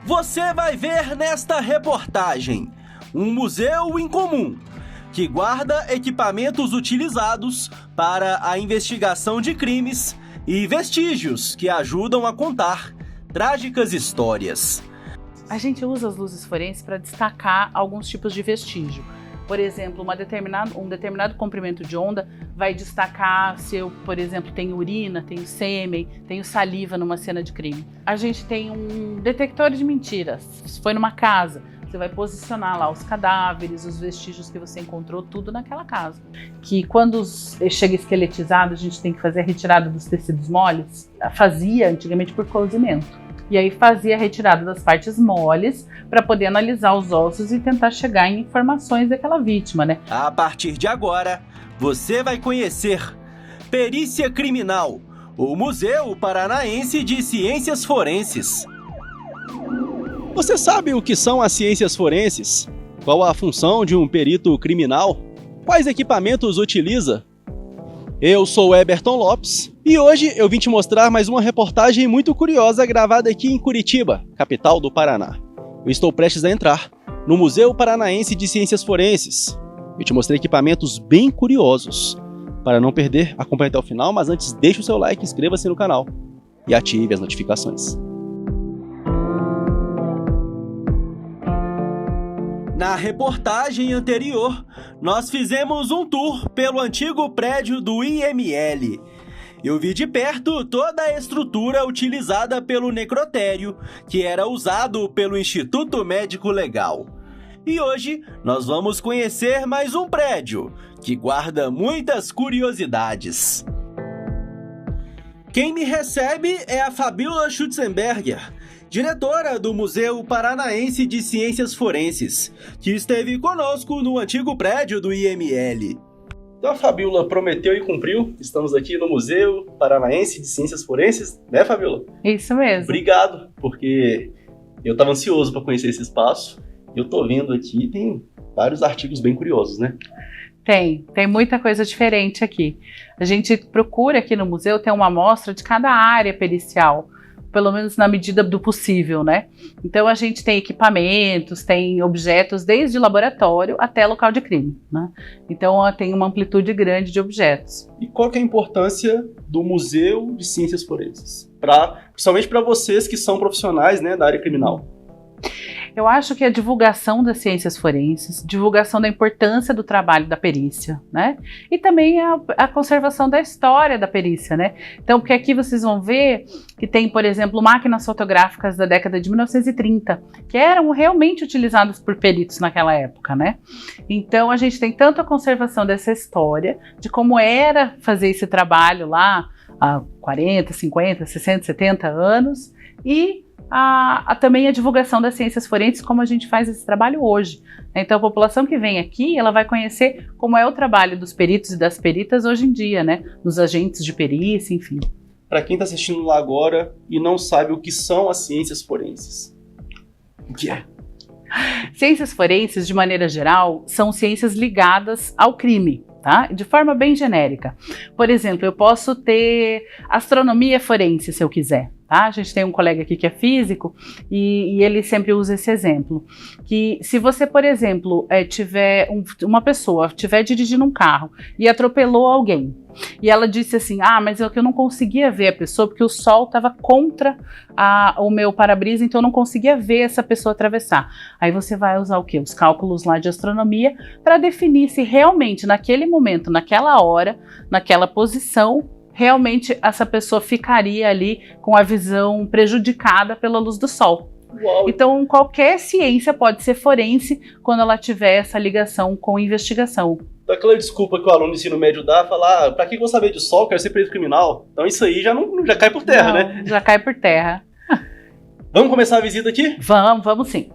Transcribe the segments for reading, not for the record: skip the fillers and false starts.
Você vai ver nesta reportagem um museu incomum que guarda equipamentos utilizados para a investigação de crimes e vestígios que ajudam a contar trágicas histórias. A gente usa as luzes forenses para destacar alguns tipos de vestígio. Por exemplo, um determinado comprimento de onda vai destacar se eu, por exemplo, tenho urina, tenho sêmen, tenho saliva numa cena de crime. A gente tem um detector de mentiras. Se foi numa casa, você vai posicionar lá os cadáveres, os vestígios que você encontrou, tudo naquela casa. Que quando chega esqueletizado, a gente tem que fazer a retirada dos tecidos moles. Fazia antigamente por cozimento. E aí fazia a retirada das partes moles para poder analisar os ossos e tentar chegar em informações daquela vítima, né? A partir de agora, você vai conhecer Perícia Criminal, o Museu Paranaense de Ciências Forenses. Você sabe o que são as ciências forenses? Qual a função de um perito criminal? Quais equipamentos utiliza? Eu sou Eberton Lopes e hoje eu vim te mostrar mais uma reportagem muito curiosa gravada aqui em Curitiba, capital do Paraná. Eu estou prestes a entrar no Museu Paranaense de Ciências Forenses. Eu te mostrei equipamentos bem curiosos. Para não perder, acompanhe até o final, mas antes deixe o seu like, inscreva-se no canal e ative as notificações. Na reportagem anterior, nós fizemos um tour pelo antigo prédio do IML. Eu vi de perto toda a estrutura utilizada pelo necrotério, que era usado pelo Instituto Médico Legal. E hoje nós vamos conhecer mais um prédio, que guarda muitas curiosidades. Quem me recebe é a Fabíola Schutzenberger, diretora do Museu Paranaense de Ciências Forenses, que esteve conosco no antigo prédio do IML. Então a Fabíola prometeu e cumpriu. Estamos aqui no Museu Paranaense de Ciências Forenses, né, Fabíola? Isso mesmo. Obrigado, porque eu estava ansioso para conhecer esse espaço. Eu tô vendo aqui e tem vários artigos bem curiosos, né? Tem muita coisa diferente aqui. A gente procura aqui no museu ter uma amostra de cada área pericial, pelo menos na medida do possível, né? Então a gente tem equipamentos, tem objetos desde laboratório até local de crime, né? Então tem uma amplitude grande de objetos. E qual que é a importância do Museu de Ciências Forenses? Principalmente para vocês que são profissionais, né, da área criminal. Eu acho que a divulgação das ciências forenses, divulgação da importância do trabalho da perícia, né? E também a conservação da história da perícia, né? Então, porque aqui vocês vão ver que tem, por exemplo, máquinas fotográficas da década de 1930, que eram realmente utilizadas por peritos naquela época, né? Então, a gente tem tanto a conservação dessa história, de como era fazer esse trabalho lá há 40, 50, 60, 70 anos, e também a divulgação das ciências forenses, como a gente faz esse trabalho hoje. Então a população que vem aqui, ela vai conhecer como é o trabalho dos peritos e das peritas hoje em dia, né? Dos agentes de perícia, enfim. Para quem está assistindo lá agora e não sabe o que são as ciências forenses, o que é? Ciências forenses, de maneira geral, são ciências ligadas ao crime, tá? De forma bem genérica. Por exemplo, eu posso ter astronomia forense, se eu quiser. Tá? A gente tem um colega aqui que é físico e ele sempre usa esse exemplo, que se você, por exemplo, uma pessoa estiver dirigindo um carro e atropelou alguém, e ela disse assim, mas eu não conseguia ver a pessoa porque o sol estava contra o meu para-brisa, então eu não conseguia ver essa pessoa atravessar. Aí você vai usar o quê? Os cálculos lá de astronomia para definir se realmente naquele momento, naquela hora, naquela posição, realmente essa pessoa ficaria ali com a visão prejudicada pela luz do sol. Uau. Então, qualquer ciência pode ser forense quando ela tiver essa ligação com investigação. Então, aquela desculpa que o aluno do ensino médio dá, falar, pra que eu vou saber de sol, quero ser perito criminal? Então isso aí já cai por terra, né? Já cai por terra. Vamos começar a visita aqui? Vamos sim.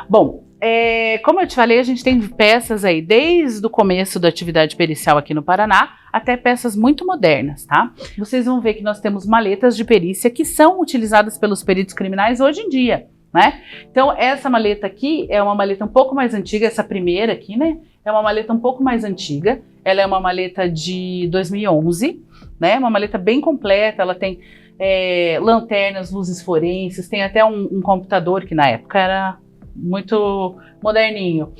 Bom, como eu te falei, a gente tem peças aí desde o começo da atividade pericial aqui no Paraná até peças muito modernas, tá? Vocês vão ver que nós temos maletas de perícia que são utilizadas pelos peritos criminais hoje em dia, né? Então, essa maleta aqui é uma maleta um pouco mais antiga, essa primeira aqui, né? É uma maleta um pouco mais antiga, ela é uma maleta de 2011, né? Uma maleta bem completa, ela tem lanternas, luzes forenses, tem até um computador que na época era muito moderninho,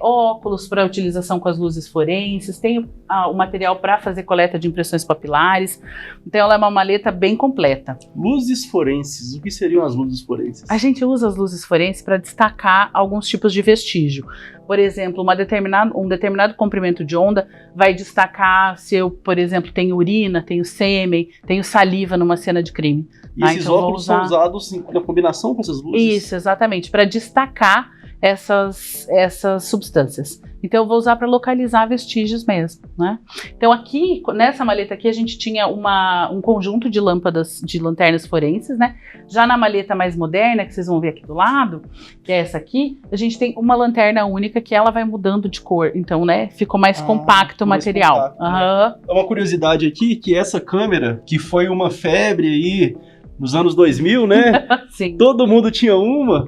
óculos para utilização com as luzes forenses, tem o material para fazer coleta de impressões papilares, então ela é uma maleta bem completa. Luzes forenses, o que seriam as luzes forenses? A gente usa as luzes forenses para destacar alguns tipos de vestígio. Por exemplo, um determinado comprimento de onda vai destacar se eu, por exemplo, tenho urina, tenho sêmen, tenho saliva numa cena de crime. E esses óculos são usados na combinação com essas luzes? Isso, exatamente, para destacar essas substâncias. Então eu vou usar para localizar vestígios mesmo, né? Então aqui, nessa maleta aqui, a gente tinha um conjunto de lâmpadas, de lanternas forenses, né? Já na maleta mais moderna, que vocês vão ver aqui do lado, que é essa aqui, a gente tem uma lanterna única que ela vai mudando de cor. Então, né, ficou mais compacto o material. Compacto, né? É uma curiosidade aqui, que essa câmera, que foi uma febre aí nos anos 2000, né? Sim. Todo mundo tinha uma,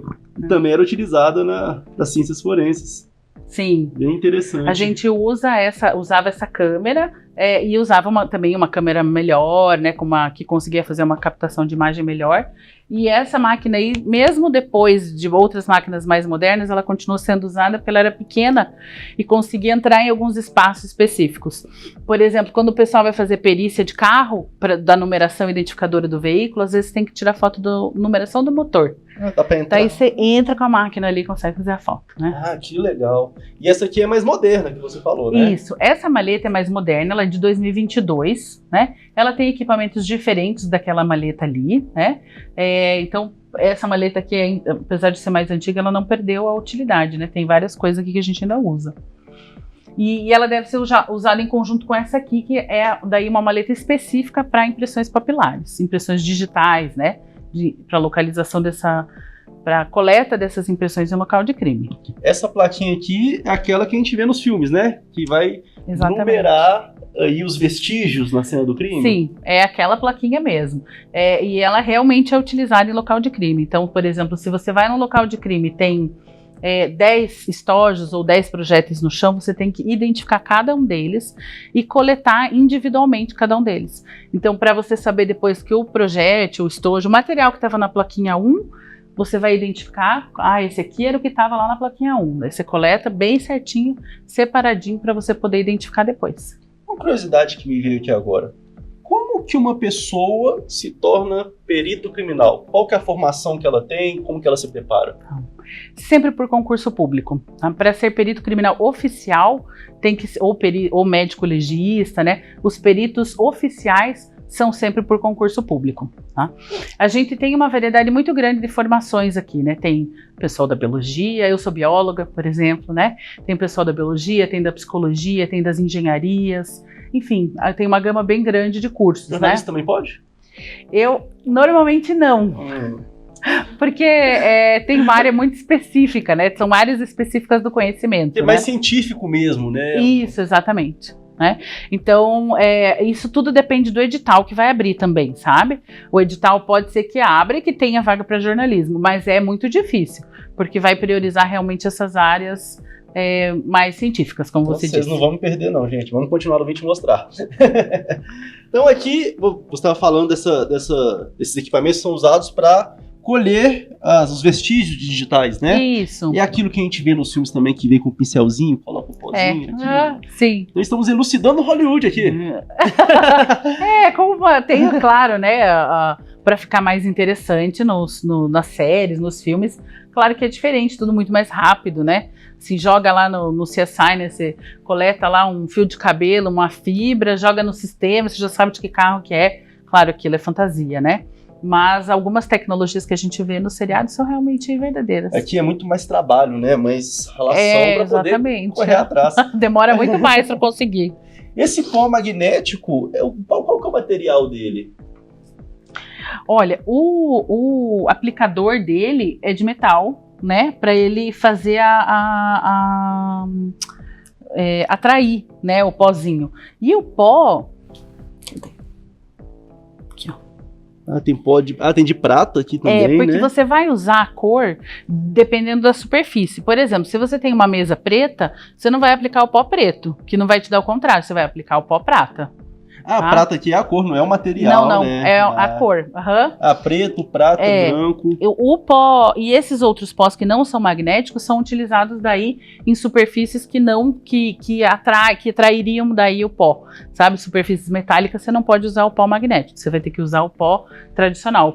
também era utilizada nas ciências forenses. Sim. Bem interessante. A gente usava essa câmera e usava também uma câmera melhor, né, que conseguia fazer uma captação de imagem melhor. E essa máquina aí, mesmo depois de outras máquinas mais modernas, ela continuou sendo usada porque ela era pequena e conseguia entrar em alguns espaços específicos. Por exemplo, quando o pessoal vai fazer perícia de carro, da numeração identificadora do veículo, às vezes tem que tirar foto da numeração do motor. Dá pra entrar. Daí você entra com a máquina ali e consegue fazer a foto, né? Ah, que legal. E essa aqui é mais moderna, que você falou, né? Isso. Essa maleta é mais moderna, ela é de 2022, né? Ela tem equipamentos diferentes daquela maleta ali, né? Então, essa maleta aqui, apesar de ser mais antiga, ela não perdeu a utilidade, né? Tem várias coisas aqui que a gente ainda usa. E ela deve ser usada em conjunto com essa aqui, que é daí uma maleta específica para impressões papilares, impressões digitais, né? Para localização para coleta dessas impressões em local de crime. Essa plaquinha aqui é aquela que a gente vê nos filmes, né? Que vai numerar aí os vestígios na cena do crime. Sim, é aquela plaquinha mesmo. E ela realmente é utilizada em local de crime. Então, por exemplo, se você vai num local de crime e tem 10 estojos ou 10 projéteis no chão, você tem que identificar cada um deles e coletar individualmente cada um deles. Então, para você saber depois que o projétil, o estojo, o material que estava na plaquinha 1, você vai identificar, esse aqui era o que estava lá na plaquinha 1. Daí você coleta bem certinho, separadinho, para você poder identificar depois. Uma curiosidade que me veio aqui agora. Como que uma pessoa se torna perito criminal? Qual que é a formação que ela tem? Como que ela se prepara? Sempre por concurso público. Para ser perito criminal oficial, tem que ou médico legista, né? Os peritos oficiais são sempre por concurso público, tá? A gente tem uma variedade muito grande de formações aqui, né? Tem pessoal da biologia, eu sou bióloga, por exemplo, né? Tem pessoal da biologia, tem da psicologia, tem das engenharias, enfim, tem uma gama bem grande de cursos, jornalista, né? Também pode? Eu, normalmente não. Porque tem uma área muito específica, né? São áreas específicas do conhecimento. É mais científico mesmo, né? Isso, exatamente. Né? Então, isso tudo depende do edital que vai abrir também, sabe? O edital pode ser que abra e que tenha vaga para jornalismo, mas é muito difícil, porque vai priorizar realmente essas áreas mais científicas, como você disse. Vocês não vão me perder não, gente. Vamos continuar no vídeo mostrar. Então aqui, você estava falando desses equipamentos que são usados para colher os vestígios digitais, né? Isso. É aquilo que a gente vê nos filmes também, que vem com o pincelzinho, coloca o pozinho aqui. Sim. Então estamos elucidando Hollywood aqui. Tem, claro, né, para ficar mais interessante nas séries, nos filmes, claro que é diferente, tudo muito mais rápido, né? Se joga lá no CSI, né, você coleta lá um fio de cabelo, uma fibra, joga no sistema, você já sabe de que carro que é. Claro, aquilo é fantasia, né? Mas algumas tecnologias que a gente vê no seriado são realmente verdadeiras. Aqui é muito mais trabalho, né? Mais relação para poder correr atrás. Demora muito mais para conseguir. Esse pó magnético, qual que é o material dele? Olha, o aplicador dele é de metal, né? Para ele fazer atrair, né? O pozinho. E o pó... Tem de prata aqui também, porque né? você vai usar a cor dependendo da superfície. Por exemplo, se você tem uma mesa preta, você não vai aplicar o pó preto, que não vai te dar o contrário, você vai aplicar o pó prata. Ah, tá? prata aqui é a cor, não é o material, Não, né? é a cor. Aham. Preto, prata, branco. O pó e esses outros pós que não são magnéticos são utilizados daí em superfícies que atrairiam daí o pó, sabe? Superfícies metálicas você não pode usar o pó magnético, você vai ter que usar o pó tradicional, o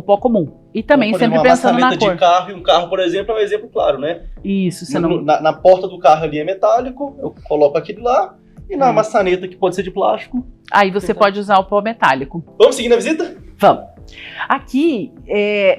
pó comum. E também Então, sempre pensando na cor. De carro, e um carro, por exemplo, é um exemplo claro, né? Isso, você não... Na porta do carro ali é metálico, eu coloco aquilo lá, e na maçaneta, que pode ser de plástico. Aí você pode usar o pó metálico. Vamos seguir na visita? Vamos. Aqui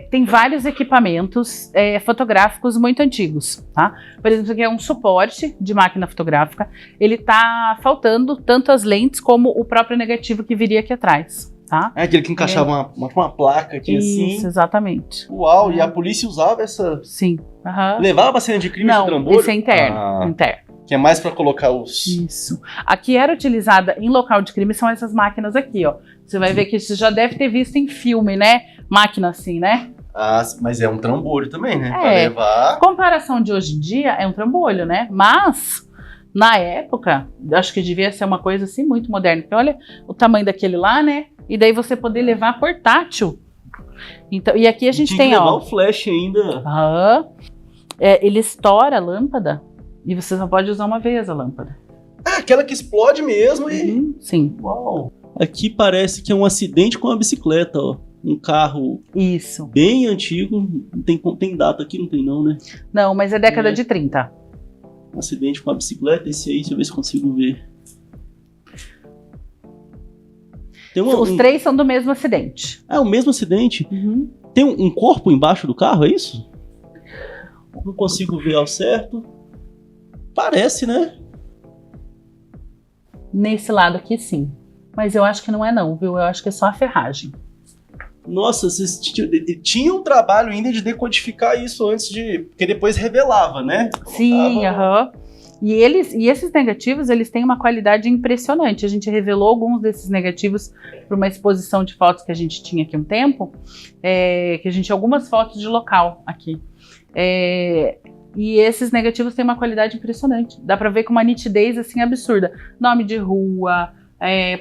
tem vários equipamentos fotográficos muito antigos, tá? Por exemplo, aqui é um suporte de máquina fotográfica. Ele tá faltando tanto as lentes como o próprio negativo que viria aqui atrás, tá? É aquele que encaixava uma placa aqui assim. Isso, exatamente. Uau, e a polícia usava essa... Sim. Uhum. Levava a cena de crime Não, de trambolho? esse é interno. Interno. Que é mais para colocar os... Isso. Aqui era utilizada em local de crime, são essas máquinas aqui, ó. Você vai ver que você já deve ter visto em filme, né? Máquina assim, né? Ah, mas é um trambolho também, né? Pra É. levar... Comparação de hoje em dia, é um trambolho, né? Mas, na época, acho que devia ser uma coisa assim muito moderna. Porque olha o tamanho daquele lá, né? E daí você poder levar portátil. Então, e aqui a gente tem, levar ó... o flash ainda. Ele estoura a lâmpada e você só pode usar uma vez a lâmpada. Ah, aquela que explode mesmo e... Sim. Uau. Aqui parece que é um acidente com uma bicicleta, ó. Um carro Isso. bem antigo. Tem data aqui? Não tem não, né? Não, mas é década de 30. Um acidente com a bicicleta. Esse aí, deixa eu ver se consigo ver. Tem Os três são do mesmo acidente. É o mesmo acidente? Uhum. Tem um corpo embaixo do carro, é isso? Não consigo ver ao certo. Parece, né? Nesse lado aqui, sim. Mas eu acho que não é não, viu? Eu acho que é só a ferragem. Nossa, vocês tinham um trabalho ainda de decodificar isso antes de... Porque depois revelava, né? Sim, aham. E esses negativos, eles têm uma qualidade impressionante. A gente revelou alguns desses negativos para uma exposição de fotos que a gente tinha aqui um tempo, que a gente tinha algumas fotos de local aqui. E esses negativos têm uma qualidade impressionante. Dá para ver com uma nitidez assim absurda. Nome de rua,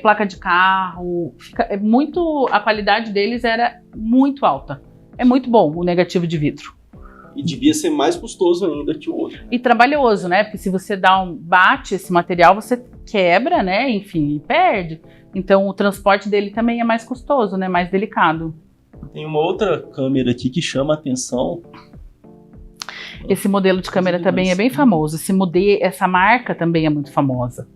placa de carro, a qualidade deles era muito alta. É muito bom o negativo de vidro. E devia ser mais custoso ainda que o outro. E trabalhoso, né? Porque se você bate esse material, você quebra, né? Enfim, e perde. Então o transporte dele também é mais custoso, né? Mais delicado. Tem uma outra câmera aqui que chama a atenção. Esse modelo de câmera também é bem famoso. Essa marca também é muito famosa.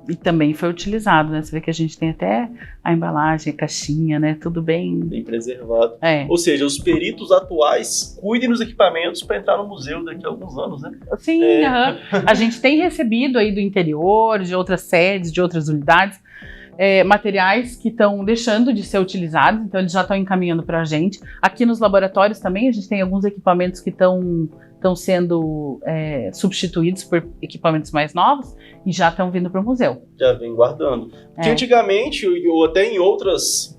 E também foi utilizado, né? Você vê que a gente tem até a embalagem, a caixinha, né? Tudo bem preservado. É. Ou seja, os peritos atuais cuidem dos equipamentos para entrar no museu daqui a alguns anos, né? Sim, a gente tem recebido aí do interior, de outras sedes, de outras unidades, materiais que estão deixando de ser utilizados, então eles já estão encaminhando para a gente. Aqui nos laboratórios também a gente tem alguns equipamentos que estão sendo substituídos por equipamentos mais novos e já estão vindo para o museu. Já vem guardando. Porque antigamente, ou até em outros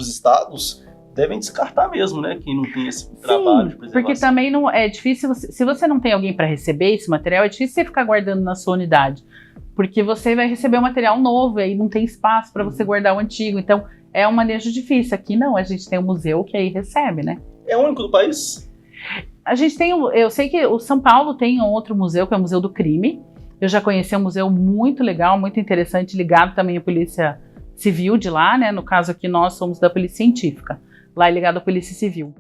estados, devem descartar mesmo, né? Quem não tem esse trabalho de preservação. Porque também não é difícil, se você não tem alguém para receber esse material, é difícil você ficar guardando na sua unidade. Porque você vai receber um material novo e aí não tem espaço para você guardar o antigo. Então, é um manejo difícil. Aqui não, a gente tem um museu que aí recebe, né? É o único do país? A gente tem, eu sei que o São Paulo tem um outro museu, que é o Museu do Crime. Eu já conheci um museu muito legal, muito interessante, ligado também à Polícia Civil de lá, né? No caso aqui, nós somos da Polícia Científica. Lá é ligado à Polícia Civil.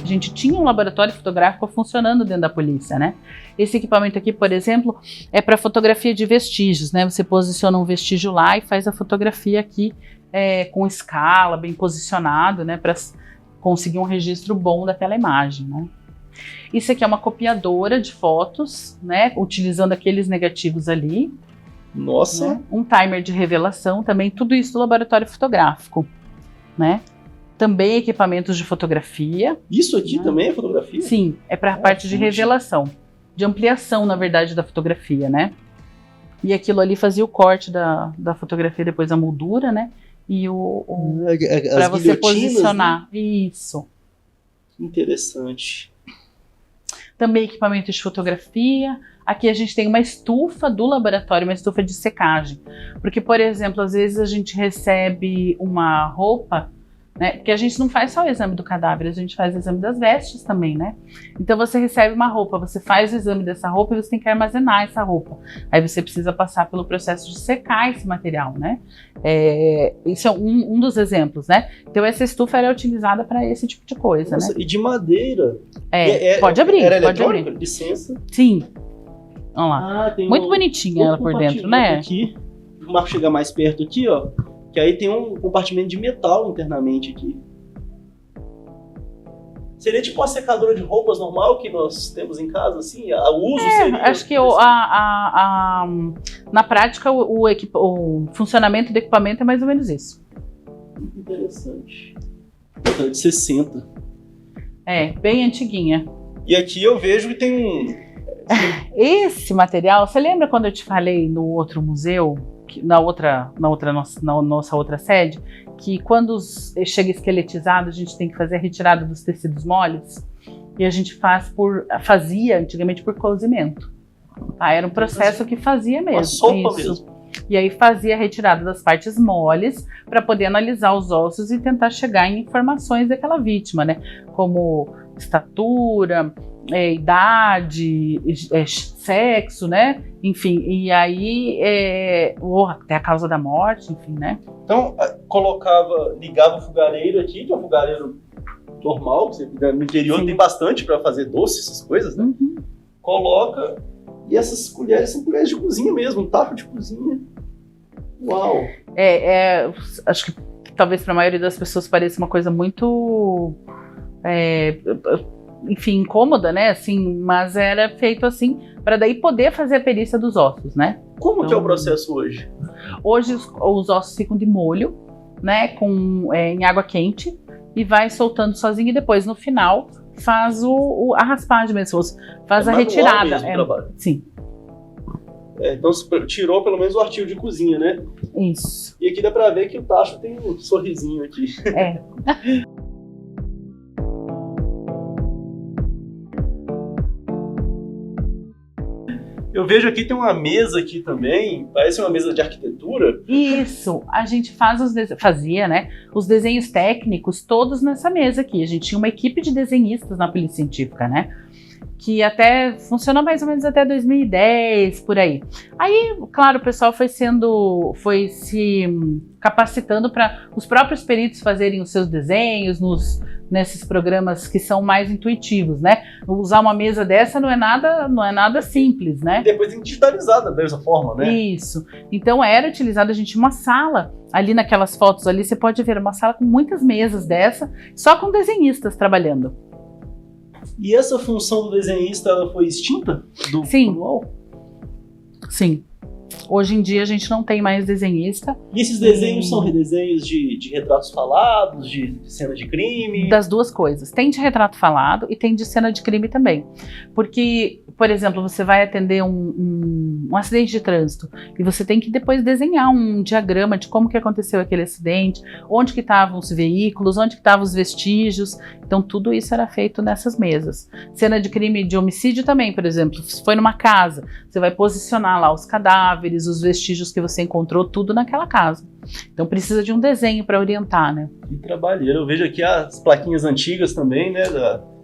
A gente tinha um laboratório fotográfico funcionando dentro da polícia, né? Esse equipamento aqui, por exemplo, é para fotografia de vestígios, né? Você posiciona um vestígio lá e faz a fotografia aqui com escala, bem posicionado, né? Para conseguir um registro bom daquela imagem, né? Isso aqui é uma copiadora de fotos, né? Utilizando aqueles negativos ali. Nossa! Né? Um timer de revelação também, tudo isso do laboratório fotográfico, né? Também equipamentos de fotografia. Isso aqui também é fotografia? Sim, é para a parte de revelação, de ampliação, na verdade, da fotografia, né? E aquilo ali fazia o corte da fotografia, depois a moldura, né? E para você posicionar. Né? Isso. Interessante. Também equipamento de fotografia. Aqui a gente tem uma estufa do laboratório, uma estufa de secagem. Porque, por exemplo, às vezes a gente recebe uma roupa, né? Porque a gente não faz só o exame do cadáver, a gente faz o exame das vestes também, né? Então você recebe uma roupa, você faz o exame dessa roupa e você tem que armazenar essa roupa. Aí você precisa passar pelo processo de secar esse material, né? Isso é um dos exemplos, né? Então essa estufa era utilizada para esse tipo de coisa, Nossa, né? E de madeira. Pode abrir, era pode eletrônica? abrir. Licença. Sim. Olha lá. Muito bonitinha ela por dentro, né? Aqui. O Marco chegar mais perto aqui, ó. Que aí tem um compartimento de metal internamente aqui. Seria tipo uma secadora de roupas normal que nós temos em casa, assim? O uso seria... Acho que na prática o funcionamento do equipamento é mais ou menos isso. Interessante. Então, de 60. Bem antiguinha. E aqui eu vejo que tem Esse material, você lembra quando eu te falei no outro museu, na nossa outra sede, que quando chega esqueletizado a gente tem que fazer a retirada dos tecidos moles? E a gente fazia antigamente por cozimento. Tá? Era um processo que fazia mesmo. Uma sopa mesmo. E aí fazia a retirada das partes moles para poder analisar os ossos e tentar chegar em informações daquela vítima, né? Como estatura, idade, sexo, né? Enfim, e aí até a causa da morte, enfim, né? Então, ligava o fogareiro aqui, que é um fogareiro normal, no interior tem bastante para fazer doce, essas coisas, né? Uhum. Coloca, e essas colheres são colheres de cozinha mesmo, um tacho de cozinha. Uau! Acho que talvez para a maioria das pessoas pareça uma coisa muito... enfim, incômoda, né, assim, mas era feito assim para daí poder fazer a perícia dos ossos, né? Como que é o processo hoje? Hoje os ossos ficam de molho, né, em água quente e vai soltando sozinho e depois no final faz a raspagem mesmo, faz a retirada. Trabalho. Sim. Então tirou pelo menos o artigo de cozinha, né? Isso. E aqui dá para ver que o tacho tem um sorrisinho aqui. Eu vejo aqui tem uma mesa aqui também, parece uma mesa de arquitetura. Isso, a gente fazia, né, os desenhos técnicos todos nessa mesa aqui. A gente tinha uma equipe de desenhistas na Polícia Científica, né, que até funcionou mais ou menos até 2010, por aí. Aí, claro, o pessoal foi se capacitando para os próprios peritos fazerem os seus desenhos nesses programas que são mais intuitivos, né? Usar uma mesa dessa não é nada simples, né? E depois tem que digitalizar da mesma forma, né? Isso. Então era utilizado, a gente tinha uma sala ali naquelas fotos ali, você pode ver uma sala com muitas mesas dessa, só com desenhistas trabalhando. E essa função do desenhista, ela foi extinta? Sim. Sim. Hoje em dia a gente não tem mais desenhista. E esses desenhos são desenhos de retratos falados, de cena de crime? Das duas coisas. Tem de retrato falado e tem de cena de crime também. Porque, por exemplo, você vai atender um acidente de trânsito e você tem que depois desenhar um diagrama de como que aconteceu aquele acidente, onde que estavam os veículos, onde que estavam os vestígios. Então tudo isso era feito nessas mesas. Cena de crime de homicídio também, por exemplo. Se foi numa casa, você vai posicionar lá os cadáveres, os vestígios que você encontrou, tudo naquela casa. Então precisa de um desenho para orientar, né? Que trabalheiro. Eu vejo aqui as plaquinhas antigas também, né?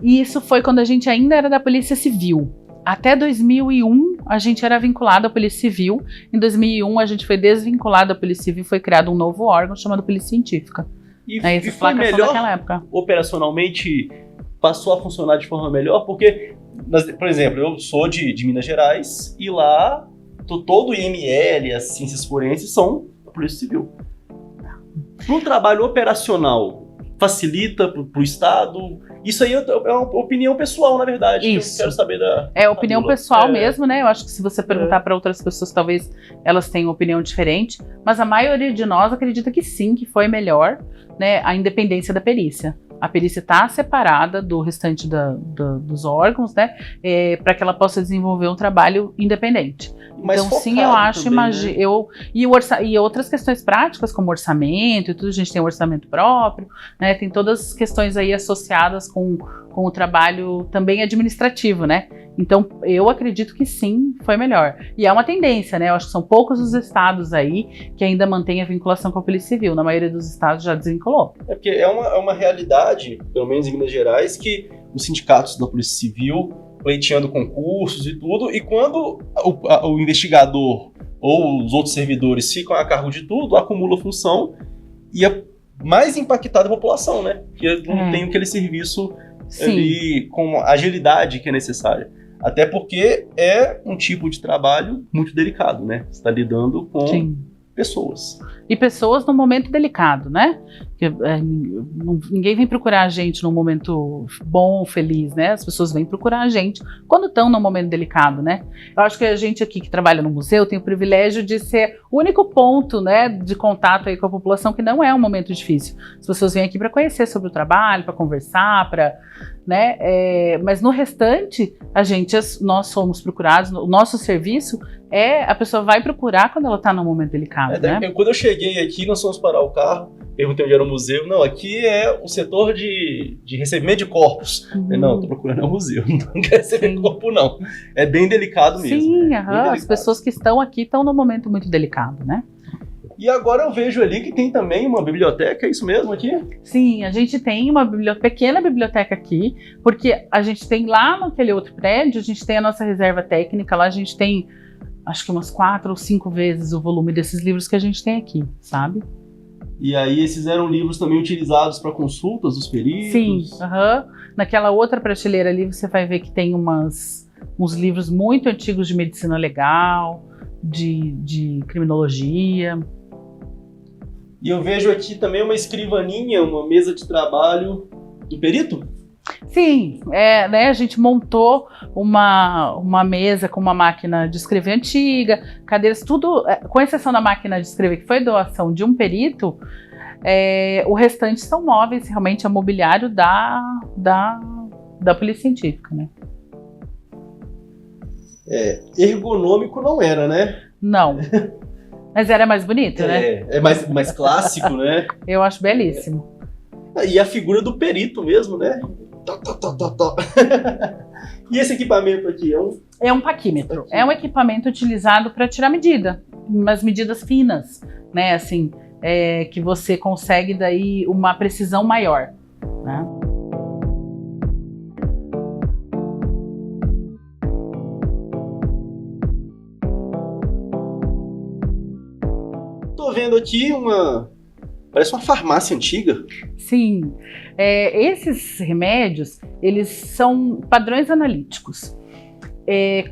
E isso foi quando a gente ainda era da Polícia Civil. Até 2001 a gente era vinculado à Polícia Civil. Em 2001 a gente foi desvinculado da Polícia Civil, foi criado um novo órgão chamado Polícia Científica. E foi melhor naquela época. Operacionalmente passou a funcionar de forma melhor, porque, por exemplo, eu sou de Minas Gerais e lá todo o IML, as ciências forenses são a Polícia Civil. Para o trabalho operacional, facilita para o Estado? Isso aí é uma opinião pessoal, na verdade. Isso. Eu quero saber da... É opinião pessoal mesmo, né? Eu acho que se você perguntar para outras pessoas, talvez elas tenham opinião diferente. Mas a maioria de nós acredita que sim, que foi melhor, né, a independência da perícia. A perícia está separada do restante dos órgãos, né? Para que ela possa desenvolver um trabalho independente. Mas então, sim, eu acho, também, né? E outras questões práticas, como orçamento e tudo, a gente tem um orçamento próprio, né? Tem todas as questões aí associadas com o trabalho também administrativo, né? Então, eu acredito que sim, foi melhor. E é uma tendência, né? Eu acho que são poucos os estados aí que ainda mantêm a vinculação com a Polícia Civil. Na maioria dos estados já desvinculou. É porque é uma realidade, pelo menos em Minas Gerais, que os sindicatos da Polícia Civil pleiteando concursos e tudo, e quando o investigador ou os outros servidores ficam a cargo de tudo, acumula função e é mais impactada a população, né? Porque não tem aquele serviço ali com a agilidade que é necessária. Até porque é um tipo de trabalho muito delicado, né? Você está lidando com pessoas. E pessoas num momento delicado, né? Ninguém vem procurar a gente num momento bom, feliz, né? As pessoas vêm procurar a gente quando estão num momento delicado, né? Eu acho que a gente aqui que trabalha no museu tem o privilégio de ser o único ponto, né, de contato aí com a população que não é um momento difícil. As pessoas vêm aqui para conhecer sobre o trabalho, para conversar, né? Mas no restante, nós somos procurados, o nosso serviço a pessoa vai procurar quando ela está num momento delicado, né? Quando eu cheguei aqui, nós fomos parar o carro, perguntei onde era o museu. Não, aqui é o setor de recebimento de corpos. Não, tô procurando o museu, não quero receber corpo não. É bem delicado mesmo. Sim, as pessoas que estão aqui estão num momento muito delicado, né? E agora eu vejo ali que tem também uma biblioteca, é isso mesmo aqui? Sim, a gente tem uma pequena biblioteca aqui, porque a gente tem lá naquele outro prédio, a gente tem a nossa reserva técnica, lá a gente tem acho que umas 4 ou 5 vezes o volume desses livros que a gente tem aqui, sabe? E aí esses eram livros também utilizados para consultas dos peritos? Sim, naquela outra prateleira ali você vai ver que tem uns livros muito antigos de medicina legal, de criminologia. E eu vejo aqui também uma escrivaninha, uma mesa de trabalho do perito? Sim, né, a gente montou uma mesa com uma máquina de escrever antiga, cadeiras, tudo, com exceção da máquina de escrever, que foi doação de um perito, o restante são móveis, realmente é mobiliário da Polícia Científica, né? Ergonômico não era, né? Não. Mas era mais bonito, né? É mais clássico, né? Eu acho belíssimo. E a figura do perito mesmo, né? E esse equipamento aqui é um paquímetro. É um equipamento utilizado para tirar umas medidas finas, né? Assim, que você consegue daí uma precisão maior, né? Tô vendo aqui parece uma farmácia antiga. Sim, esses remédios, eles são padrões analíticos.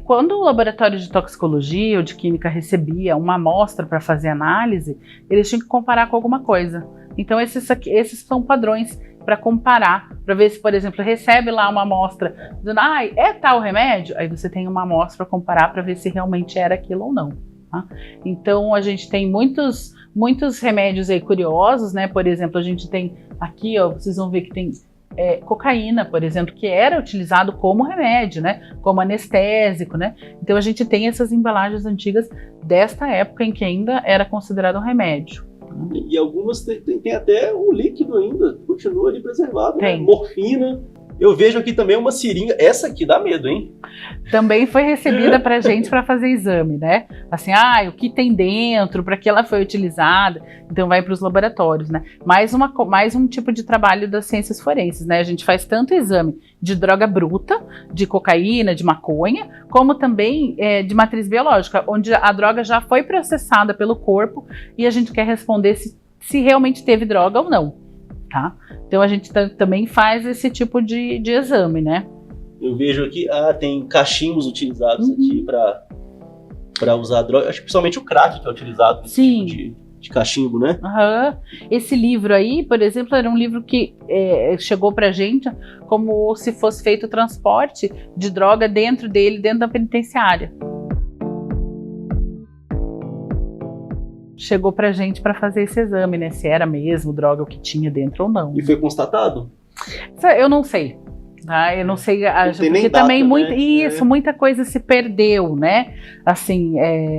Quando o laboratório de toxicologia ou de química recebia uma amostra para fazer análise, eles tinham que comparar com alguma coisa. Então esses são padrões para comparar, para ver se, por exemplo, recebe lá uma amostra dizendo, é tal remédio? Aí você tem uma amostra para comparar para ver se realmente era aquilo ou não. Tá? Então a gente tem muitos remédios aí curiosos, né? Por exemplo, a gente tem aqui, vocês vão ver que tem cocaína, por exemplo, que era utilizado como remédio, né? Como anestésico, né? Então a gente tem essas embalagens antigas desta época em que ainda era considerado um remédio. E algumas tem até o líquido ainda, continua ali preservado, né? Morfina. Eu vejo aqui também uma seringa, essa aqui dá medo, hein? Também foi recebida pra gente para fazer exame, né? Assim, o que tem dentro, para que ela foi utilizada, então vai para os laboratórios, né? Mais um tipo de trabalho das ciências forenses, né? A gente faz tanto exame de droga bruta, de cocaína, de maconha, como também de matriz biológica, onde a droga já foi processada pelo corpo e a gente quer responder se realmente teve droga ou não. Tá? Então a gente também faz esse tipo de exame, né? Eu vejo aqui, tem cachimbos utilizados aqui para usar droga. Acho que principalmente o crack que é utilizado nesse tipo de cachimbo, né? Esse livro aí, por exemplo, era um livro que chegou pra gente como se fosse feito o transporte de droga dentro da penitenciária. Chegou pra gente para fazer esse exame, né? Se era mesmo droga o que tinha dentro ou não. E foi constatado? Eu não sei. Tá? Eu não sei, porque também data, muita coisa se perdeu, né? Assim,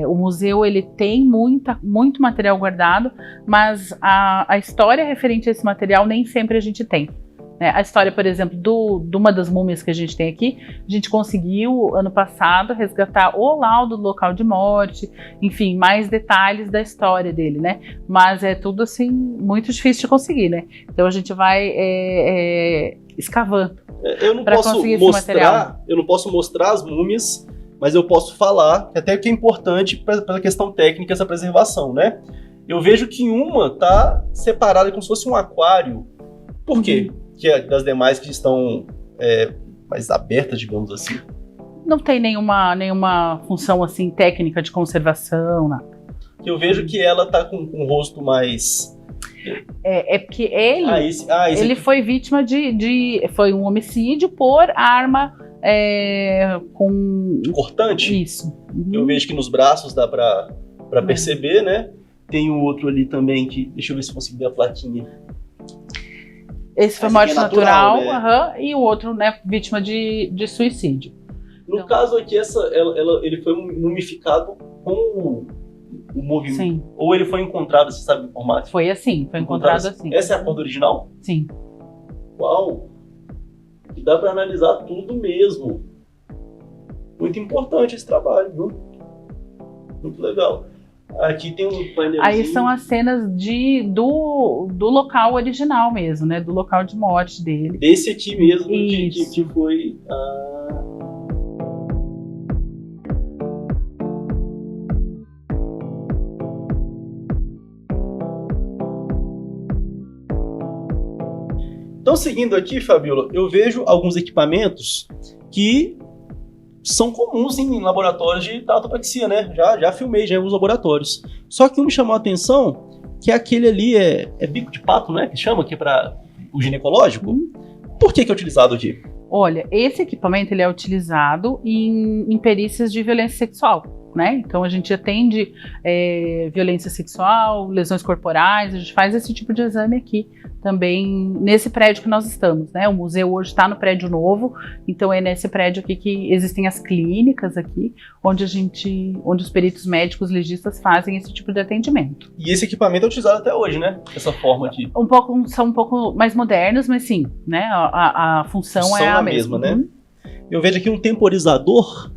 o museu ele tem muito material guardado, mas a história referente a esse material nem sempre a gente tem. Né? A história, por exemplo, de uma das múmias que a gente tem aqui, a gente conseguiu, ano passado, resgatar o laudo do local de morte, enfim, mais detalhes da história dele, né? Mas é tudo, assim, muito difícil de conseguir, né? Então a gente vai escavando. Eu não posso mostrar as múmias, mas eu posso falar, até que é importante pela questão técnica essa preservação, né? Eu vejo que uma tá separada como se fosse um aquário. Por quê? Que é das demais que estão mais abertas, digamos assim. Não tem nenhuma função assim técnica de conservação, nada. Eu vejo que ela tá com o rosto mais... porque ele foi vítima foi um homicídio por arma com... cortante? Isso. Eu vejo que nos braços dá pra perceber, né? Tem o outro ali também que... Deixa eu ver se eu consigo ver a plaquinha. Esse foi morte natural, né? E o outro, né, vítima de suicídio. No caso aqui, ele foi mumificado com o movimento. Sim. Ou ele foi encontrado, você sabe informar? Foi assim, foi encontrado assim. Essa é a cor do original? Sim. Uau! E dá para analisar tudo mesmo. Muito importante esse trabalho, viu? Muito legal. Aqui tem um painelzinho. Aí são as cenas do local original mesmo, né? Do local de morte dele. Desse aqui mesmo que foi... Então, seguindo aqui, Fabiola, eu vejo alguns equipamentos que são comuns em laboratórios de tanatopraxia, né? Já filmei em alguns laboratórios. Só que um me chamou a atenção, que aquele ali é bico de pato, né? Que chama aqui para o ginecológico. Por que é utilizado aqui? Olha, esse equipamento ele é utilizado em perícias de violência sexual. Né? Então a gente atende violência sexual, lesões corporais, a gente faz esse tipo de exame aqui também nesse prédio que nós estamos, né? O museu hoje está no prédio novo, então é nesse prédio aqui que existem as clínicas aqui, onde os peritos médicos legistas fazem esse tipo de atendimento. E esse equipamento é utilizado até hoje, né? Dessa forma aqui. São um pouco mais modernos, mas sim, né? A função é a mesma, né? Eu vejo aqui um temporizador.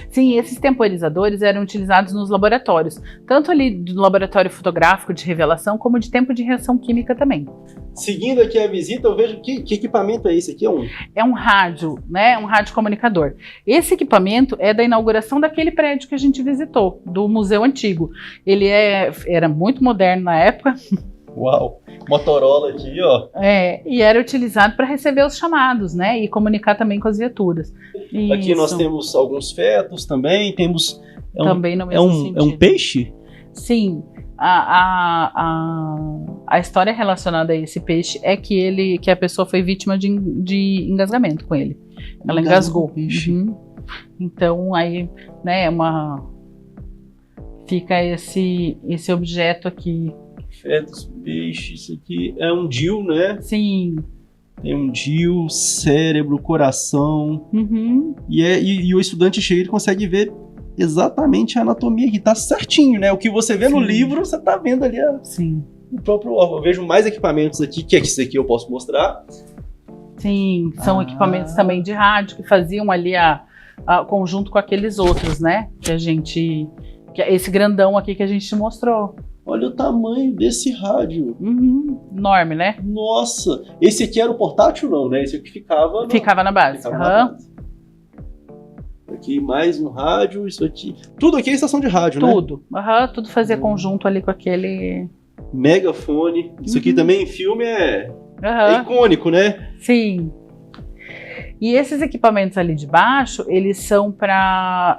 Sim, esses temporizadores eram utilizados nos laboratórios, tanto ali do laboratório fotográfico de revelação, como de tempo de reação química também. Seguindo aqui a visita, eu vejo que equipamento é esse aqui? É um rádio, né? Um rádio comunicador. Esse equipamento é da inauguração daquele prédio que a gente visitou, do Museu Antigo. Ele era muito moderno na época. Uau! Motorola aqui, ó. E era utilizado para receber os chamados, né? E comunicar também com as viaturas. Aqui nós temos alguns fetos também, temos... também no mesmo sentido. É um peixe? Sim. A história relacionada a esse peixe é que a pessoa foi vítima de engasgamento com ele. Ela engasgou. Então, aí, né, fica esse objeto aqui. Fetos, peixe, isso aqui é um DIU, né? Sim. Tem um DIU, cérebro, coração. E o estudante chega e consegue ver exatamente a anatomia aqui. Tá certinho, né? O que você vê no livro, você tá vendo ali o próprio órgão. Eu vejo mais equipamentos aqui, que esse aqui eu posso mostrar. Sim, são equipamentos também de rádio que faziam ali conjunto com aqueles outros, né? Que é esse grandão aqui que a gente te mostrou. Olha o tamanho desse rádio. Enorme, né? Nossa! Esse aqui era o portátil, não, né? Esse aqui ficava na base. Aqui mais um rádio, isso aqui. Tudo aqui é estação de rádio, né? Tudo fazia conjunto ali com aquele... megafone. Isso aqui também em filme é icônico, né? Sim. E esses equipamentos ali de baixo, eles são para...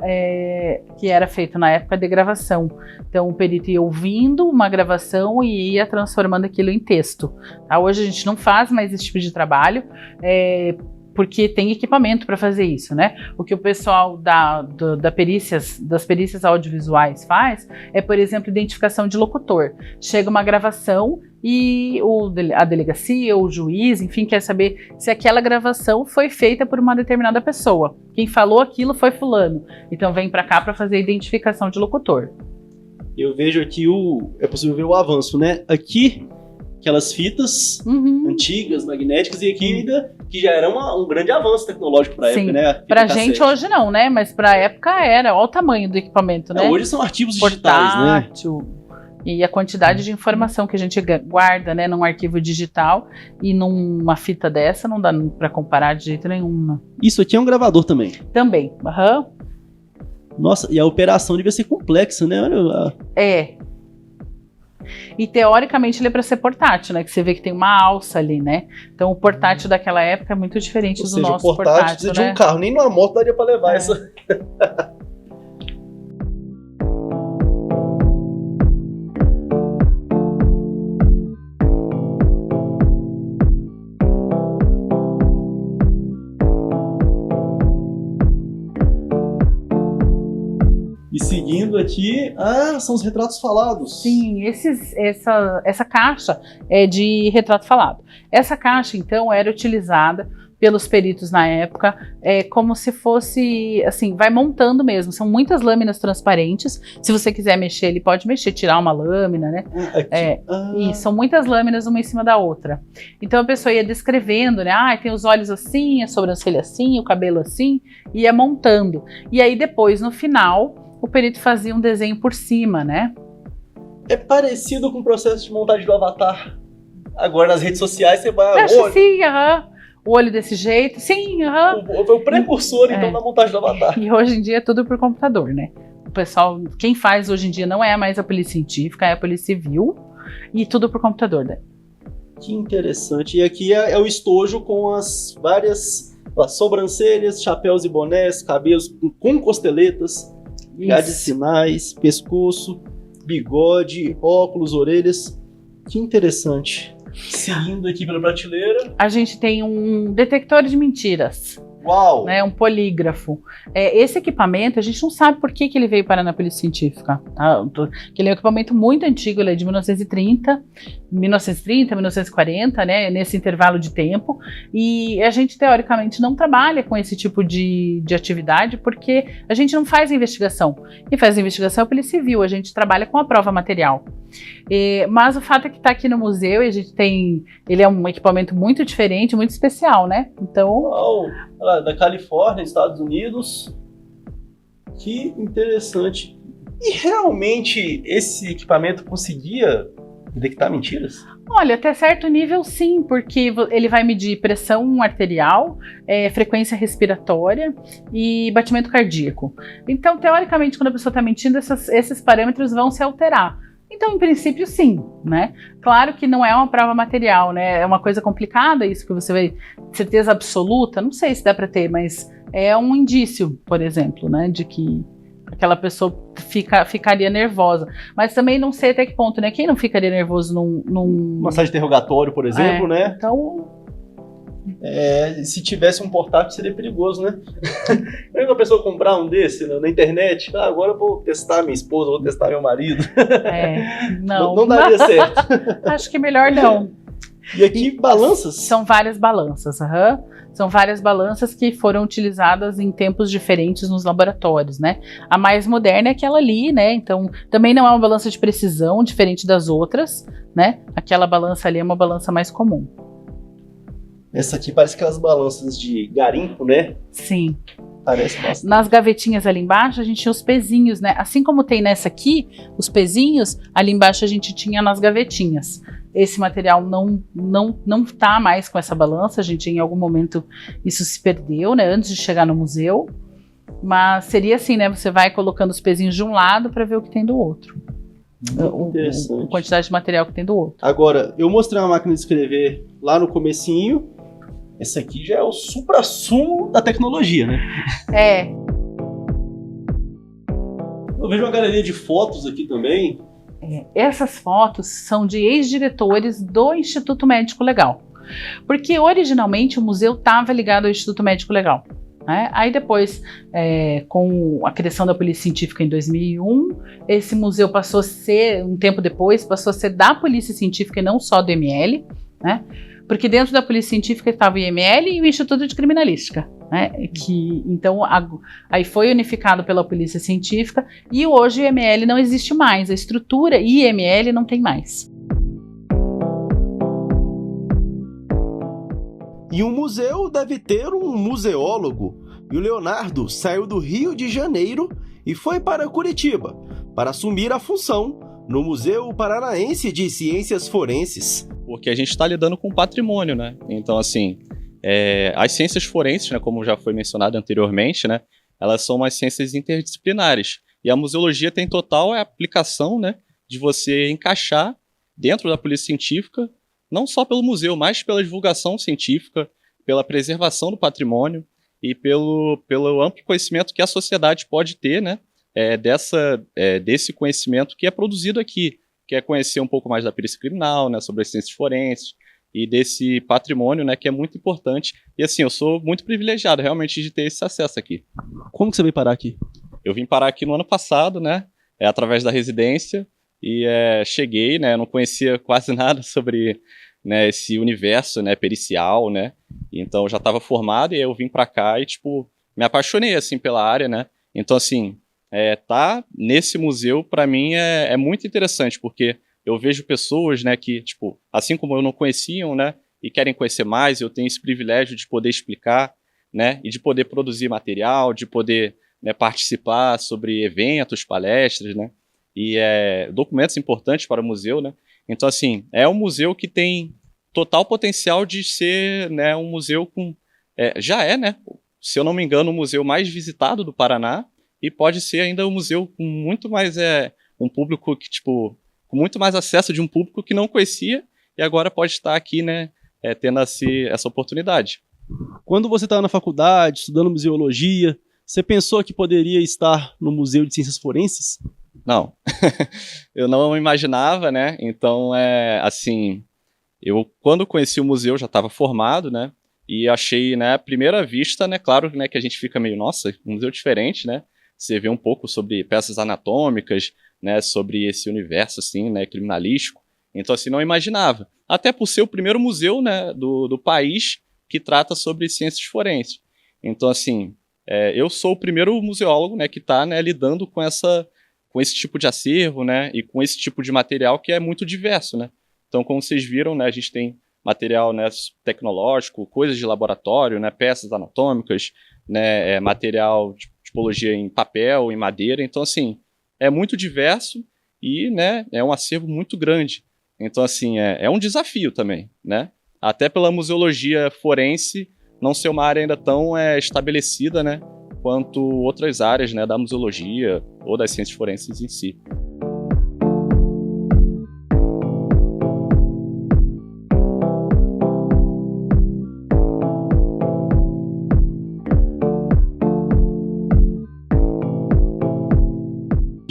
que era feito na época de gravação. Então o perito ia ouvindo uma gravação e ia transformando aquilo em texto. Hoje a gente não faz mais esse tipo de trabalho. porque tem equipamento para fazer isso, né? O que o pessoal das perícias audiovisuais faz é, por exemplo, identificação de locutor. Chega uma gravação e a delegacia ou o juiz, enfim, quer saber se aquela gravação foi feita por uma determinada pessoa. Quem falou aquilo foi fulano. Então vem para cá para fazer a identificação de locutor. Eu vejo aqui é possível ver o avanço, né? Aqui, aquelas fitas antigas, magnéticas, e aqui ainda, que já era um grande avanço tecnológico para a época, né? Pra gente hoje não, né? Mas pra época era. Olha o tamanho do equipamento, né? Hoje são arquivos digitais, portátil, né? E a quantidade de informação que a gente guarda, né, num arquivo digital e numa fita dessa não dá para comparar de jeito nenhum. Isso aqui é um gravador também? Também, Nossa, e a operação devia ser complexa, né? É. E teoricamente ele é para ser portátil, né? Que você vê que tem uma alça ali, né? Então o portátil daquela época é muito diferente do nosso portátil. O portátil precisa de um carro, nem numa moto daria para levar essa. E seguindo aqui, são os retratos falados. Sim, essa caixa é de retrato falado. Essa caixa, então, era utilizada pelos peritos na época, como se fosse, assim, vai montando mesmo. São muitas lâminas transparentes. Se você quiser mexer, ele pode mexer, tirar uma lâmina, né? E são muitas lâminas uma em cima da outra. Então a pessoa ia descrevendo, né? Tem os olhos assim, a sobrancelha assim, o cabelo assim, e ia montando. E aí depois, no final, o perito fazia um desenho por cima, né? É parecido com o processo de montagem do avatar. Agora nas redes sociais você vai... Acho sim, o olho desse jeito, sim, Foi o precursor, então, da montagem do avatar. E hoje em dia é tudo por computador, né? O pessoal, quem faz hoje em dia não é mais a polícia científica, é a polícia civil, e tudo por computador, né? Que interessante. E aqui é o estojo com as várias sobrancelhas, chapéus e bonés, cabelos com costeletas, grades sinais, pescoço, bigode, óculos, orelhas. Que interessante. Seguindo aqui pela prateleira, a gente tem um detector de mentiras. Uau! Né, um polígrafo. Esse equipamento, a gente não sabe por que ele veio parar na polícia científica. Tá? Ele é um equipamento muito antigo, ele é de 1930, 1940, né, nesse intervalo de tempo. E a gente, teoricamente, não trabalha com esse tipo de atividade porque a gente não faz investigação. Quem faz a investigação é a polícia civil, a gente trabalha com a prova material. Mas o fato é que está aqui no museu e a gente tem... Ele é um equipamento muito diferente, muito especial, né? Então... Uau! Da Califórnia, Estados Unidos. Que interessante. E realmente esse equipamento conseguia detectar mentiras? Olha, até certo nível sim, porque ele vai medir pressão arterial, frequência respiratória e batimento cardíaco. Então, teoricamente, quando a pessoa está mentindo, esses parâmetros vão se alterar. Então, em princípio, sim, né? Claro que não é uma prova material, né? É uma coisa complicada isso que você vai... Certeza absoluta, não sei se dá para ter, mas é um indício, por exemplo, né? De que aquela pessoa ficaria nervosa. Mas também não sei até que ponto, né? Quem não ficaria nervoso num... Uma sala de interrogatório, por exemplo, né? Então... se tivesse um portátil seria perigoso, né? Aí uma pessoa comprar um desse na internet, agora eu vou testar minha esposa, vou testar meu marido. Não daria certo. Acho que melhor não. E aqui balanças? São várias balanças, São várias balanças que foram utilizadas em tempos diferentes nos laboratórios, né? A mais moderna é aquela ali, né? Então, também não é uma balança de precisão, diferente das outras, né? Aquela balança ali é uma balança mais comum. Essa aqui parece aquelas balanças de garimpo, né? Sim. Parece bastante. Nas gavetinhas ali embaixo, a gente tinha os pezinhos, né? Assim como tem nessa aqui, os ali embaixo a gente tinha nas gavetinhas. Esse material não tá mais com essa balança, a gente em algum momento isso se perdeu, né? Antes de chegar no museu. Mas seria assim, né? Você vai colocando os pezinhos de um lado para ver o que tem do outro. A quantidade de material que tem do outro. Agora, eu mostrei uma máquina de escrever lá no comecinho. Esse aqui já é o suprassumo da tecnologia, né? Eu vejo uma galeria de fotos aqui também. Essas fotos são de ex-diretores do Instituto Médico Legal. Porque originalmente o museu estava ligado ao Instituto Médico Legal. Né? Aí depois, com a criação da Polícia Científica em 2001, esse museu passou a ser, um tempo depois, passou a ser da Polícia Científica e não só do IML, né? Porque dentro da Polícia Científica estava o IML e o Instituto de Criminalística, né? Que, então, aí foi unificado pela Polícia Científica e hoje o IML não existe mais, a estrutura IML não tem mais. E um museu deve ter um museólogo. E o Leonardo saiu do Rio de Janeiro e foi para Curitiba para assumir a função no Museu Paranaense de Ciências Forenses. Porque a gente está lidando com patrimônio, né? Então, assim, as ciências forenses, né, como já foi mencionado anteriormente, né, elas são umas ciências interdisciplinares. E a museologia tem total aplicação, né, de você encaixar dentro da polícia científica, não só pelo museu, mas pela divulgação científica, pela preservação do patrimônio e pelo amplo conhecimento que a sociedade pode ter, né, desse conhecimento que é produzido aqui, que é conhecer um pouco mais da perícia criminal, né, sobre as ciências forenses e desse patrimônio, né, que é muito importante. E assim, eu sou muito privilegiado realmente de ter esse acesso aqui. Como que você veio parar aqui? Eu vim parar aqui no ano passado, né, através da residência, e cheguei, né, não conhecia quase nada sobre, né, esse universo, né, pericial, né, então eu já estava formado e eu vim para cá e, tipo, me apaixonei, assim, pela área, né, então, assim, tá nesse museu, para mim, é muito interessante, porque eu vejo pessoas, né, que, tipo, assim como eu não conheciam, né, e querem conhecer mais, eu tenho esse privilégio de poder explicar, né, e de poder produzir material, de poder, né, participar sobre eventos, palestras, né, e documentos importantes para o museu, né? Então, assim, é um museu que tem total potencial de ser, né, um museu com... já é, né? Se eu não me engano, o museu mais visitado do Paraná e pode ser ainda um museu com muito mais... um público que, tipo... com muito mais acesso de um público que não conhecia e agora pode estar aqui, né, tendo essa oportunidade. Quando você estava na faculdade, estudando museologia, você pensou que poderia estar no Museu de Ciências Forenses? Não, eu não imaginava, né, então, assim, eu quando conheci o museu já estava formado, né, e achei, né, à primeira vista, né, claro, né, que a gente fica meio, nossa, um museu diferente, né, você vê um pouco sobre peças anatômicas, né, sobre esse universo, assim, né, criminalístico, então, assim, não imaginava, até por ser o primeiro museu, né, do país que trata sobre ciências forenses, então, assim, eu sou o primeiro museólogo, né, que está, né, lidando com esse tipo de acervo, né, e com esse tipo de material que é muito diverso, né. Então, como vocês viram, né, a gente tem material, né, tecnológico, coisas de laboratório, né, peças anatômicas, né, material de tipologia em papel, em madeira. Então, assim, é muito diverso e, né, é um acervo muito grande. Então, assim, é um desafio também, né. Até pela museologia forense não ser uma área ainda tão estabelecida, né, quanto outras áreas, né, da museologia ou das ciências forenses em si.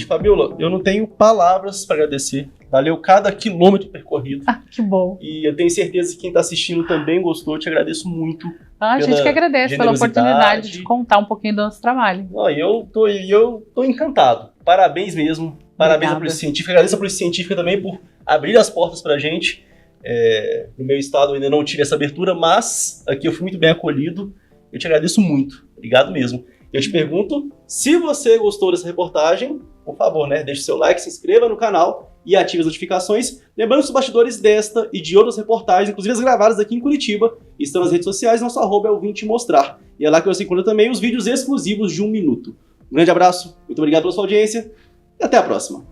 Fabiola, eu não tenho palavras para agradecer. Valeu cada quilômetro percorrido. Ah, que bom. E eu tenho certeza que quem está assistindo também gostou. Eu te agradeço muito. A gente que agradece pela oportunidade de contar um pouquinho do nosso trabalho. Eu tô encantado. Parabéns mesmo. Parabéns à Polícia Científica. Agradeço à Polícia Científica também por abrir as portas para a gente. No meu estado eu ainda não tive essa abertura, mas aqui eu fui muito bem acolhido. Eu te agradeço muito. Obrigado mesmo. Eu te pergunto, se você gostou dessa reportagem, por favor, né, deixe seu like, se inscreva no canal e ative as notificações. Lembrando que os bastidores desta e de outras reportagens, inclusive as gravadas aqui em Curitiba, estão nas redes sociais, nosso @ é o Vim Te Mostrar. E é lá que você encontra também os vídeos exclusivos de 1 minuto. Um grande abraço, muito obrigado pela sua audiência e até a próxima.